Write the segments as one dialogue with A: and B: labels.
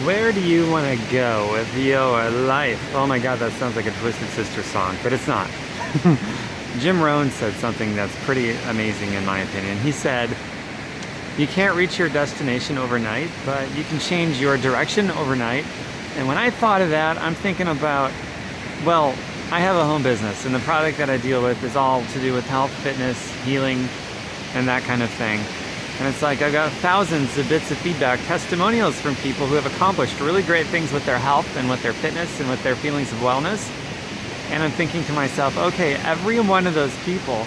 A: Where do you want to go with your life? Oh my God, that sounds like a Twisted Sister song, but it's not. Jim Rohn said something that's pretty amazing in my opinion. He said, you can't reach your destination overnight, but you can change your direction overnight. And when I thought of that, I'm thinking about, well, I have a home business, and the product that I deal with is all to do with health, fitness, healing, and that kind of thing. And it's like I've got thousands of bits of feedback, testimonials from people who have accomplished really great things with their health and with their fitness and with their feelings of wellness. And I'm thinking to myself, okay, every one of those people,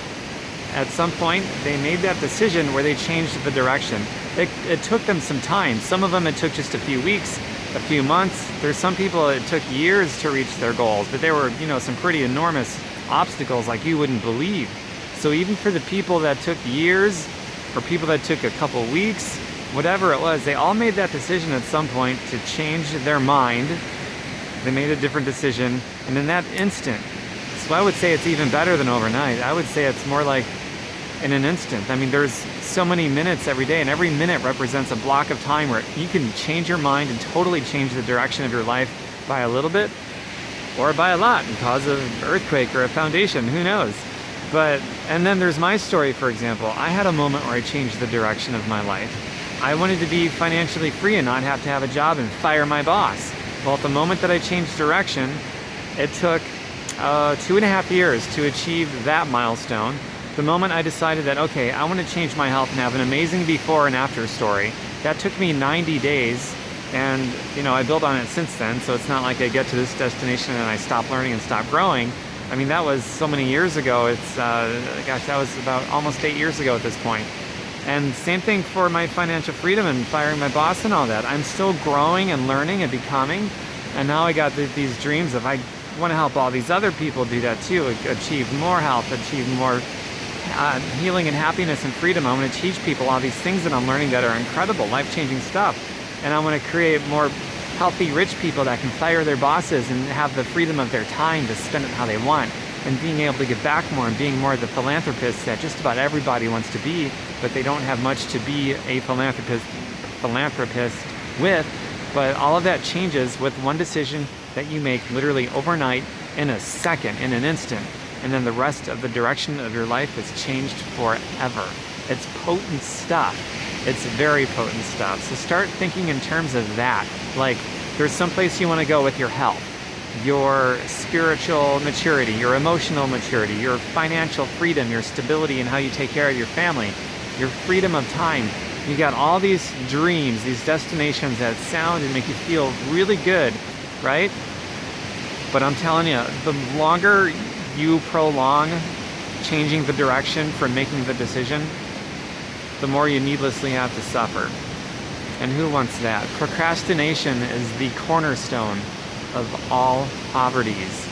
A: at some point, they made that decision where they changed the direction. It took them some time. Some of them it took just a few weeks, a few months. There's some people it took years to reach their goals, but there were, some pretty enormous obstacles like you wouldn't believe. So even for the people that took years, or people that took a couple weeks, whatever it was, they all made that decision at some point to change their mind. They made a different decision, and in that instant, so I would say it's even better than overnight. I would say it's more like in an instant. I mean, there's so many minutes every day, and every minute represents a block of time where you can change your mind and totally change the direction of your life by a little bit, or by a lot, and cause an earthquake or a foundation, who knows? And then there's my story, for example. I had a moment where I changed the direction of my life. I wanted to be financially free and not have to have a job and fire my boss. Well, at the moment that I changed direction, it took 2.5 years to achieve that milestone. The moment I decided that, okay, I want to change my health and have an amazing before and after story, that took me 90 days. And, I built on it since then. So it's not like I get to this destination and I stop learning and stop growing. I mean, that was so many years ago. It's, that was about almost 8 years ago at this point. And same thing for my financial freedom and firing my boss and all that. I'm still growing and learning and becoming. And now I got these dreams of I want to help all these other people do that too, achieve more health, achieve more healing and happiness and freedom. I want to teach people all these things that I'm learning that are incredible, life-changing stuff. And I want to create more healthy, rich people that can fire their bosses and have the freedom of their time to spend it how they want, and being able to give back more and being more the philanthropist that just about everybody wants to be, but they don't have much to be a philanthropist with. But all of that changes with one decision that you make literally overnight, in a second, in an instant, and then the rest of the direction of your life is changed forever. It's potent stuff. It's very potent stuff. So start thinking in terms of that. Like, there's someplace you want to go with your health, your spiritual maturity, your emotional maturity, your financial freedom, your stability and how you take care of your family, your freedom of time. You got all these dreams, these destinations that sound and make you feel really good, right? But I'm telling you, the longer you prolong changing the direction from making the decision, the more you needlessly have to suffer. And who wants that? Procrastination is the cornerstone of all poverties.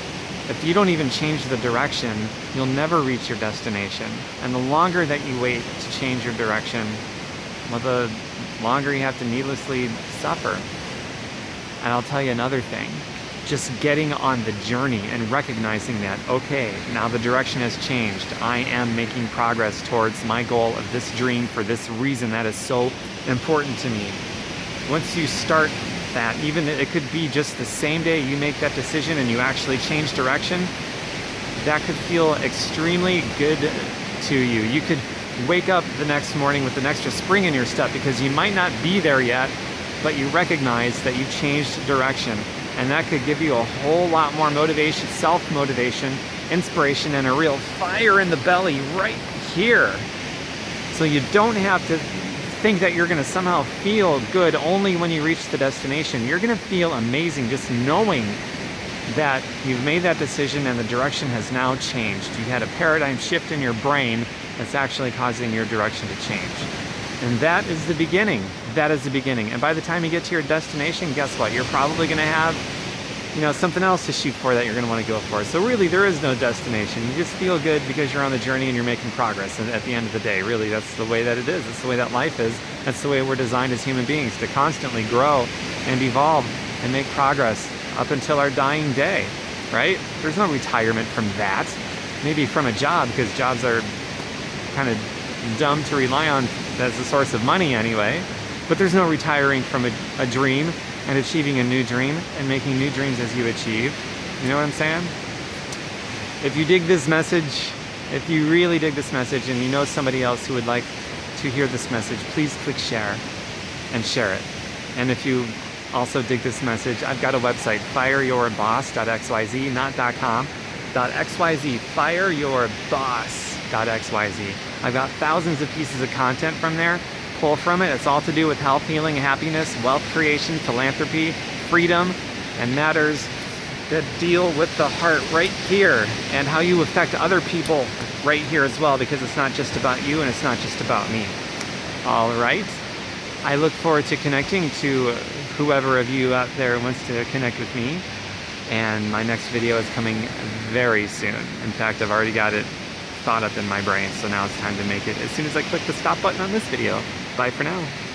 A: If you don't even change the direction, you'll never reach your destination. And the longer that you wait to change your direction, well, the longer you have to needlessly suffer. And I'll tell you another thing. Just getting on the journey and recognizing that, okay, now the direction has changed. I am making progress towards my goal of this dream for this reason that is so important to me. Once you start that, even it could be just the same day you make that decision and you actually change direction, that could feel extremely good to you. You could wake up the next morning with an extra spring in your step because you might not be there yet, but you recognize that you changed direction. And that could give you a whole lot more motivation, self-motivation, inspiration, and a real fire in the belly right here. So you don't have to think that you're going to somehow feel good only when you reach the destination. You're going to feel amazing just knowing that you've made that decision and the direction has now changed. You had a paradigm shift in your brain that's actually causing your direction to change. And that is the beginning. That is the beginning. And by the time you get to your destination, guess what? You're probably going to have, something else to shoot for that you're going to want to go for. So really, there is no destination. You just feel good because you're on the journey and you're making progress. And at the end of the day, really, that's the way that it is. That's the way that life is. That's the way we're designed as human beings, to constantly grow and evolve and make progress up until our dying day, right? There's no retirement from that. Maybe from a job, because jobs are kind of dumb to rely on as a source of money anyway. But there's no retiring from a dream and achieving a new dream and making new dreams as you achieve. You know what I'm saying? If you dig this message, if you really dig this message and you know somebody else who would like to hear this message, please click share and share it. And if you also dig this message, I've got a website, fireyourboss.xyz, not .com, .xyz, fireyourboss.xyz. I've got thousands of pieces of content from there. Pull from it. It's all to do with health, healing, happiness, wealth creation, philanthropy, freedom, and matters that deal with the heart right here, and how you affect other people right here as well, because it's not just about you and it's not just about me. All right. I look forward to connecting to whoever of you out there wants to connect with me. And my next video is coming very soon. In fact, I've already got it thought up in my brain, so now it's time to make it as soon as I click the stop button on this video. Bye for now.